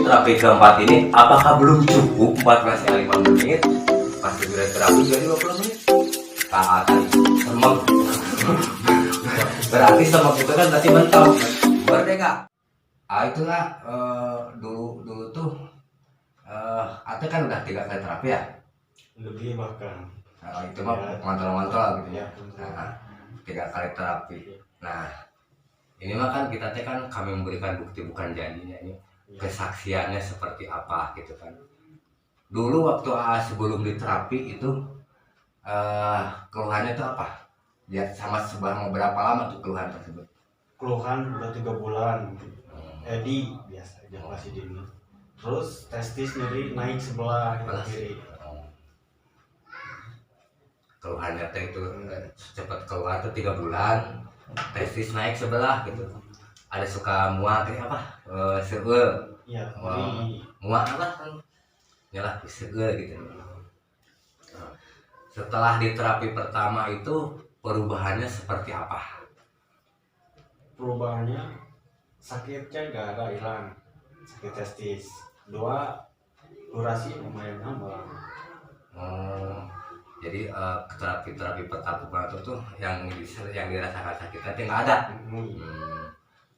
terapi keempat ini, apakah belum cukup 14 kali 5 menit? Pasti sudah terapi jadi 20 menit. Kakak tadi semak. Berarti semak itu kan berarti mentok. Merdeka. Itulah dulu tuh Ate kan udah 3 kali terapi ya. Lebih bahkan. Itu mah kontrol gitu ya. Ya, 3 kali terapi. Nah, ini mah kan kita kan kami memberikan bukti bukan janjinya ini. Kesaksiannya seperti apa gitu kan. Dulu waktu sebelum diterapi itu keluhannya itu apa? Ya sama selama berapa lama tuh keluhan tersebut? Keluhan udah 3 bulan. Edi biasa ejakulasi dini. Terus testis nyeri naik sebelah kiri. Keluhannya itu cepat keluar tuh 3 bulan. Testis naik sebelah gitu. Ada suka muak kayak apa? Seul. Iya, Muak apa kan? Nyalah seul gitu. Setelah di terapi pertama itu perubahannya seperti apa? perubahannya sakitnya nggak ada, hilang sakit testis. 2, durasi lumayan nambah. Jadi terapi pertama itu tuh yang dirasakan sakitnya itu nggak ada.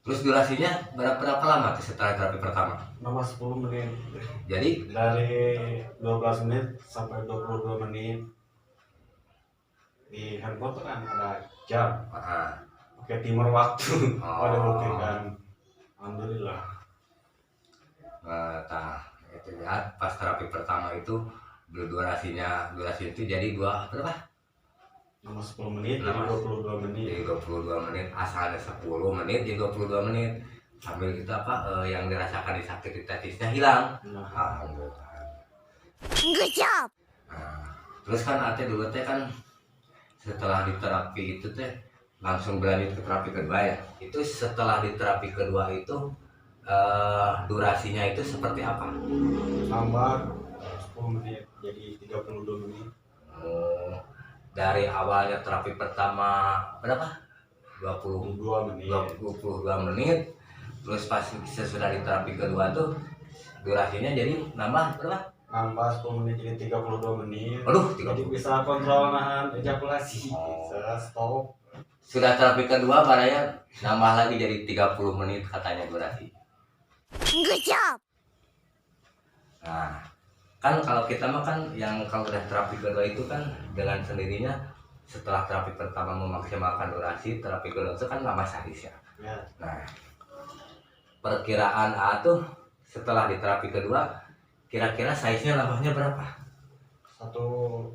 Terus durasinya berapa lama tuh setelah terapi pertama? Nambah 10 menit. Jadi Dari 12 menit sampai 22 menit. Di handphone tuh kan ada jam. Oke, timer waktu. Pada buktikan. Alhamdulillah. Nah, itu ya pas terapi pertama itu durasi itu jadi berapa? Nambah 10 menit jadi 22 menit. Jadi 22 menit, asalnya 10 menit jadi 22 menit. Sambil itu yang dirasakan di sakit di testisnya hilang. Alhamdulillah. Good job. Nah, terus kan Ate dulu teh kan setelah di terapi itu teh langsung berlanjut ke terapi kedua ya. Itu setelah di terapi kedua itu durasinya itu seperti apa? Nambah 10 menit jadi 32 menit. Dari awalnya terapi pertama berapa? 22 menit. 22 menit. Terus pas sesudah di terapi kedua tuh durasinya jadi nambah berapa? Nambah 10 menit jadi 32 menit. Aduh, jadi bisa kontrol nahan ejakulasi. Bisa stop. Sudah terapi kedua baraya nambah lagi jadi 30 menit katanya durasi. Good job. Nah, kan kalau kita mah kan yang kalau udah terapi kedua itu kan dengan sendirinya setelah terapi pertama memaksimalkan durasi, terapi kedua itu kan lama sadis ya. Nah, perkiraan A tuh setelah di terapi kedua kira-kira size-nya nambahnya berapa? Kalau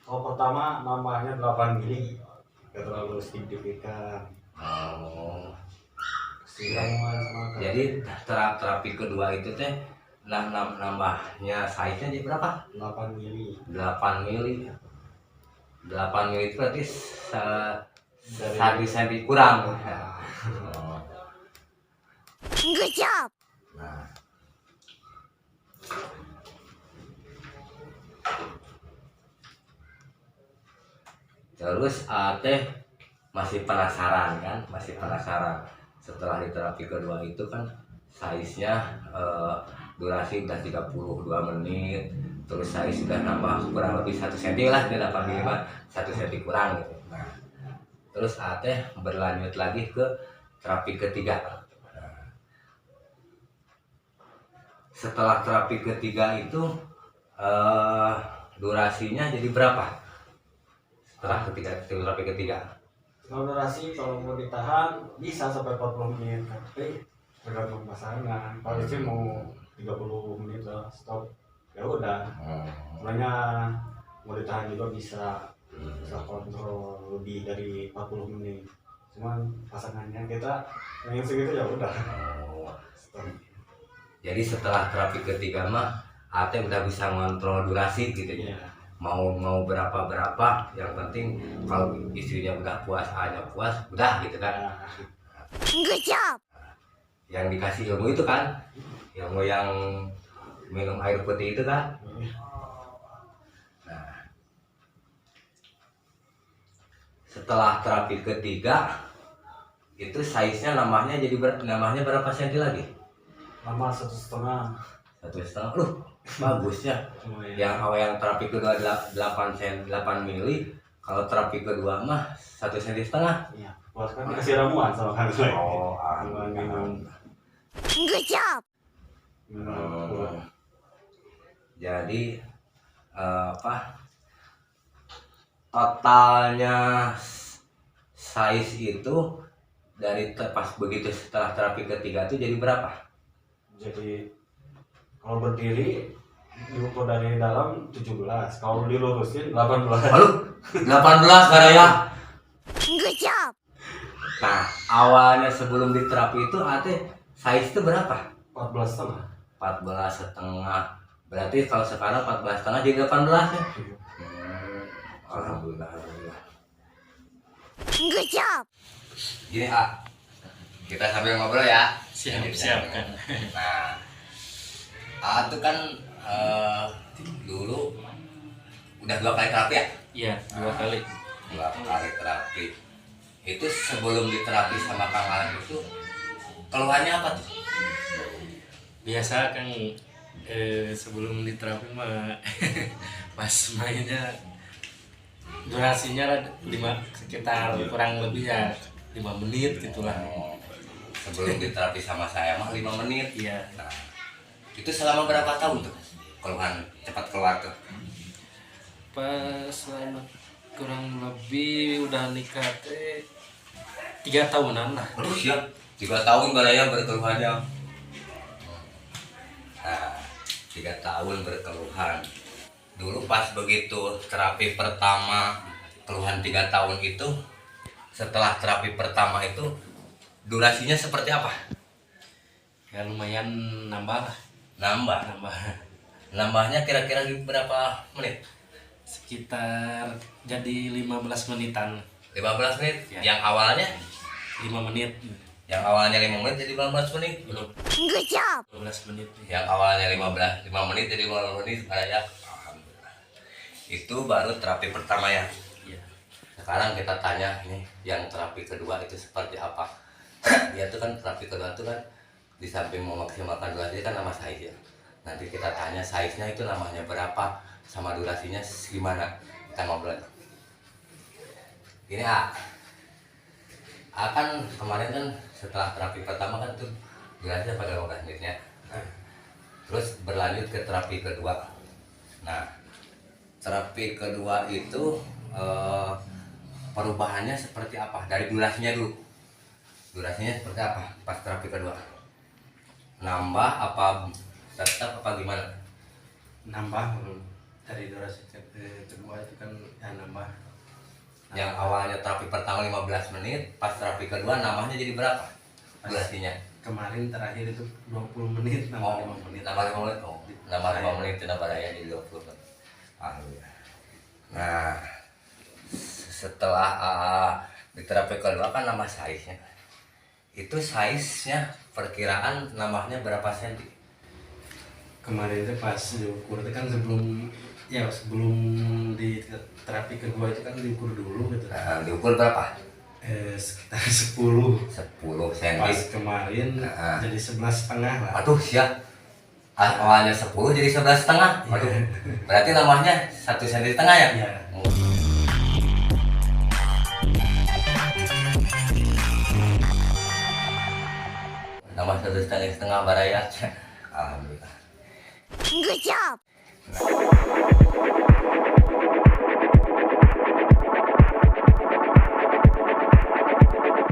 pertama nambahnya 8 mili, gak terlalu signifikan. Jadi terapi kedua itu teh nambahnya size-nya jadi berapa? 8 mili. 8 mili. 8 mili itu berarti 1 cm kurang. Good job. Nah. Terus Ate masih penasaran kan? Setelah di terapi kedua itu kan size-nya durasi udah 32 menit. Terus size sudah nambah kurang lebih 1 cm lah, 1 cm kurang gitu. Nah, terus Ate berlanjut lagi ke terapi ketiga. Setelah terapi ketiga itu durasinya jadi berapa? Setelah terapi ketiga. Kalau durasi kalau mau ditahan bisa sampai 40 menit, tapi tergantung pasangan. Kalau sih mau 30 menit lah stop. Ya udah. Sebenarnya mau ditahan juga bisa kontrol lebih dari 40 menit. Cuman pasangannya kita yang segitu ya udah. Stop. Jadi setelah terapi ketiga mah Ate udah bisa ngontrol durasi gitu ya. Mau berapa yang penting kalau istrinya udah puas, A-nya puas, udah gitu kan. Good job. Yang dikasih ilmu itu kan, ilmu yang minum air putih itu kan. Nah, setelah terapi ketiga itu size-nya nambahnya berapa senti lagi? lama 1,5. 1,5. Bagus ya. Lumayan. Yang awal yang terapi kedua 8 mili, kalau terapi kedua mah 1,5 cm. Iya, puas kan dikasih ramuan sama kan lagi. Oh, minum Good job. minum. Jadi apa? Totalnya size itu dari pas begitu setelah terapi ketiga itu jadi berapa? Jadi kalau berdiri diukur dari dalam 17, kalau dilurusin 18. Halo, 18 Baraya. Good job. Nah, awalnya sebelum diterapi itu ate size itu berapa? 14,5. 14,5. Berarti kalau sekarang 14,5 jadi 18 ya? Alhamdulillah, alhamdulillah. Good job. Gini kita sambil ngobrol ya. Siap. Nah, itu kan dulu udah 2 kali terapi ya? Iya, 2 kali. 2 kali terapi. Itu sebelum diterapi sama Kang Alan itu keluhannya apa tuh? Biasa kan sebelum diterapi mah pas mainnya durasinya sekitar kurang lebih ya 5 menit gitulah. Sebelum diterapi sama saya mah 5 menit. Iya. Nah, itu selama berapa tahun tuh keluhan cepat keluar tuh? Pas selama kurang lebih udah nikah 3 tahunan lah. Aduh ya, 3 tahun Baraya berkeluhannya. Nah, 3 tahun berkeluhan. Dulu pas begitu terapi pertama keluhan 3 tahun itu, setelah terapi pertama itu durasinya seperti apa? Ya lumayan nambah lah. Nambah. Nambahnya kira-kira berapa menit? Sekitar jadi 15 menitan. 15 menit. Ya. Yang awalnya 5 menit. 5 menit jadi 15 menit. Good job. 15 menit. Yang awalnya 5 menit jadi 15 menit Baraya. Alhamdulillah. Itu baru terapi pertama ya. Iya. Sekarang kita tanya ini yang terapi kedua itu seperti apa? Dia tuh kan terapi kedua tuh kan di samping memaksimalkan durasi kan nama size ya. Nanti kita tanya size-nya itu namanya berapa sama durasinya gimana. Kita ngobrol. Ini kan kemarin kan setelah terapi pertama kan tuh durasinya pada 15 menitnya. Terus berlanjut ke terapi kedua. Nah, terapi kedua itu perubahannya seperti apa? Dari durasinya dulu. Durasinya seperti apa pas terapi kedua? Nambah apa tetap apa gimana? Nambah dari durasi kedua itu kan ya nambah. Yang awalnya terapi pertama 15 menit, pas terapi kedua nambahnya jadi berapa? Durasinya? Kemarin terakhir itu 20 menit, nambah 5 menit. Nambah 5 menit. Oh, nambah 5 menit itu nambah daya jadi 20 menit. Alhamdulillah. Nah, setelah di terapi kedua kan nambah size-nya. Itu size-nya perkiraan nambahnya berapa senti? Kemarin itu pas diukur itu kan sebelum di terapi kedua itu kan diukur dulu gitu. Nah, diukur berapa? Sekitar 10 cm. pas kemarin jadi 11,5 lah. Aduh siap. Awalnya 10 jadi 11,5. Aduh. Berarti nambahnya 1,5 cm ya? Iya. Oh. Nambah 1,5 Baraya. Alhamdulillah. Good job.